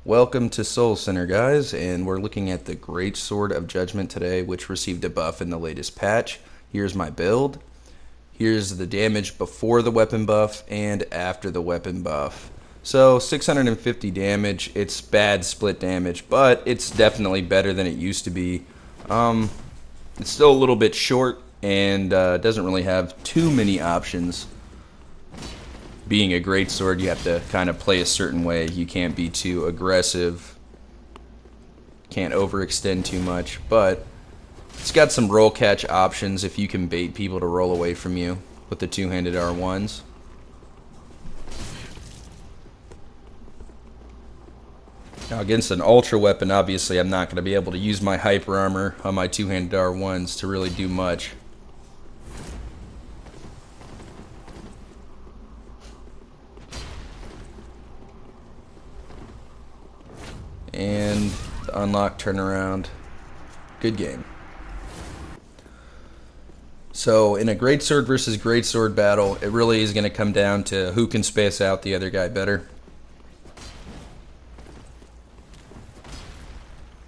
Welcome to Soul Center, guys, and we're looking at the Great Sword of Judgment today, which received a buff in the latest patch. Here's my build. Here's the damage before the weapon buff and after the weapon buff. So 650 damage. It's bad split damage, but it's definitely better than it used to be. It's still a little bit short and doesn't really have too many options. Being a greatsword, you have to kind of play a certain way. You can't be too aggressive, can't overextend too much, but it's got some roll catch options if you can bait people to roll away from you with the two-handed R1s. Now against an ultra weapon, obviously I'm not going to be able to use my hyper armor on my two-handed R1s to really do much. And the unlock turnaround. Good game. So in a greatsword versus greatsword battle, it really is going to come down to who can space out the other guy better.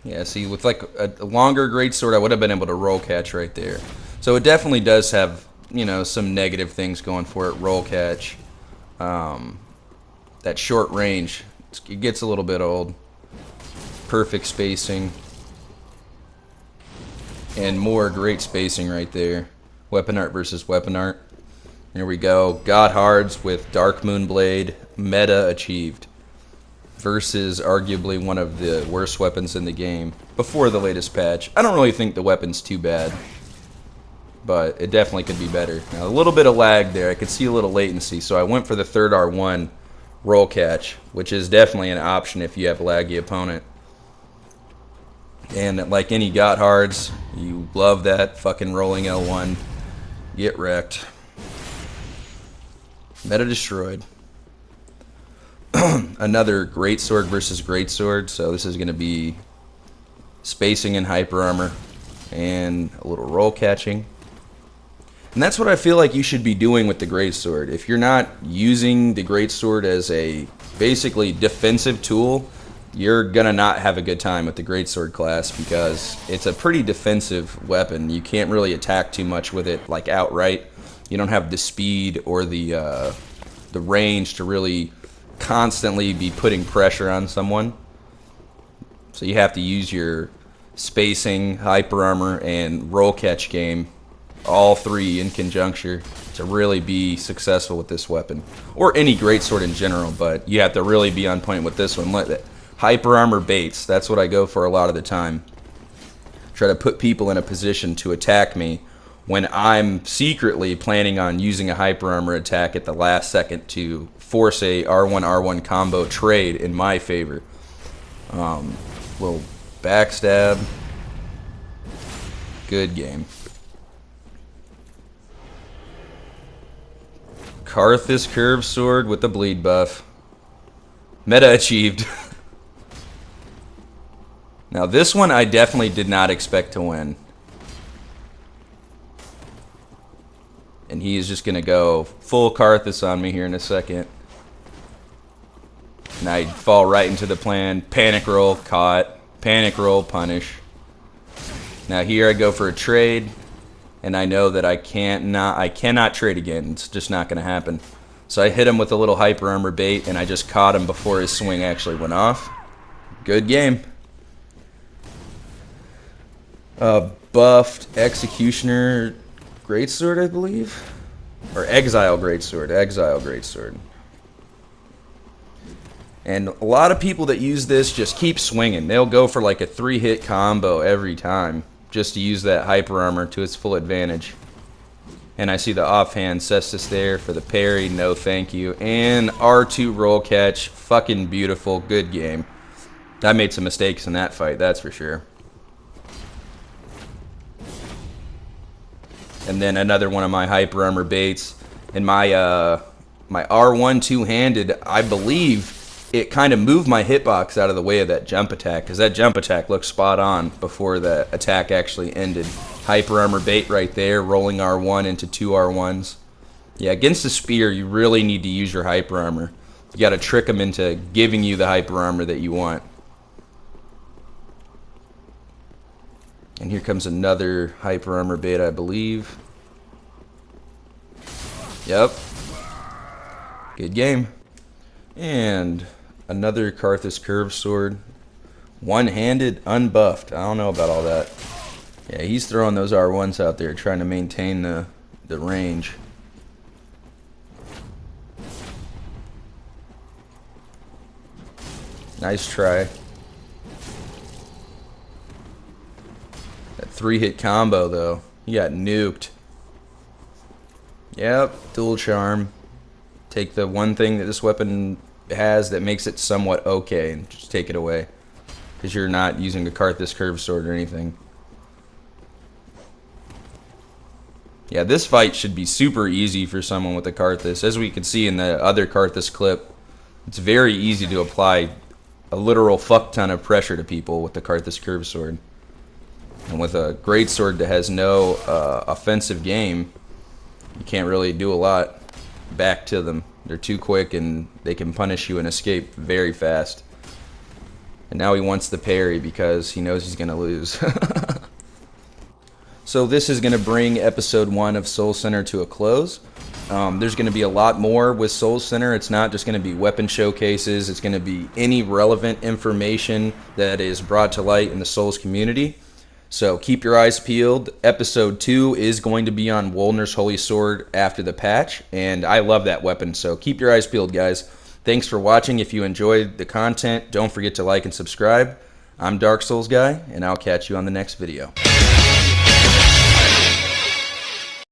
Yeah, see, with like a longer greatsword, I would have been able to roll catch right there. So it definitely does have, you know, some negative things going for it. Roll catch, that short range, it gets a little bit old. Perfect spacing, and more great spacing right there. Weapon art versus weapon art. Here we go. God Hards with Dark Moon Blade, meta achieved. Versus arguably one of the worst weapons in the game before the latest patch. I don't really think the weapon's too bad, but it definitely could be better. Now a little bit of lag there. I could see a little latency, so I went for the third R1 roll catch, which is definitely an option if you have a laggy opponent. And like any got hards, you love that fucking rolling L1. Get wrecked. Meta destroyed. Another greatsword versus greatsword. So this is going to be spacing and hyper armor and a little roll catching. And that's what I feel like you should be doing with the greatsword. If you're not using the greatsword as a basically defensive tool, you're gonna not have a good time with the greatsword class because it's a pretty defensive weapon. You can't really attack too much with it, like outright. You don't have the speed or the range to really constantly be putting pressure on someone. So you have to use your spacing, hyper armor, and roll catch game, all three in conjunction, to really be successful with this weapon, or any greatsword in general. But you have to really be on point with this one. Let that hyper armor baits. That's what I go for a lot of the time. Try to put people in a position to attack me when I'm secretly planning on using a hyper armor attack at the last second to force a R1-R1 combo trade in my favor. Little backstab. Good game. Karthus curved sword with the bleed buff. Meta achieved. Now this one I definitely did not expect to win. And he is just going to go full Karthus on me here in a second. And I fall right into the plan. Panic roll, caught. Panic roll, punish. Now here I go for a trade. And I know that I cannot trade again. It's just not going to happen. So I hit him with a little hyper armor bait, and I just caught him before his swing actually went off. Good game. Buffed Executioner Greatsword, I believe, or Exile Greatsword. And a lot of people that use this just keep swinging. They'll go for like a 3-hit combo every time just to use that hyper armor to its full advantage. And I see the offhand Cestus there for the parry. No thank you. And R2 roll catch. Fucking beautiful. Good game. I made some mistakes in that fight, that's for sure. And then another one of my hyper armor baits. And my R1 two-handed, I believe it kind of moved my hitbox out of the way of that jump attack, because that jump attack looked spot on before the attack actually ended. Hyper armor bait right there, rolling R1 into 2 R1s. Yeah, against the spear, you really need to use your hyper armor. You got to trick them into giving you the hyper armor that you want. And here comes another hyper armor bait, I believe. Yep. Good game. And another Karthus curved sword. One-handed, unbuffed. I don't know about all that. Yeah, he's throwing those R1s out there, trying to maintain the range. Nice try. That 3-hit combo, though. He got nuked. Yep, dual charm. Take the one thing that this weapon has that makes it somewhat okay and just take it away. Because you're not using a Karthus curved sword or anything. Yeah, this fight should be super easy for someone with a Karthus. As we can see in the other Karthus clip, it's very easy to apply a literal fuck ton of pressure to people with the Karthus curved sword. And with a greatsword that has no offensive game, you can't really do a lot back to them. They're too quick and they can punish you and escape very fast. And now he wants the parry because he knows he's going to lose. So this is going to bring episode 1 of Soul Center to a close. There's going to be a lot more with Soul Center. It's not just going to be weapon showcases. It's going to be any relevant information that is brought to light in the Souls community. So keep your eyes peeled. Episode 2 is going to be on Wolner's Holy Sword after the patch, and I love that weapon, so keep your eyes peeled, guys. Thanks for watching. If you enjoyed the content, don't forget to like and subscribe. I'm Dark Souls Guy, and I'll catch you on the next video.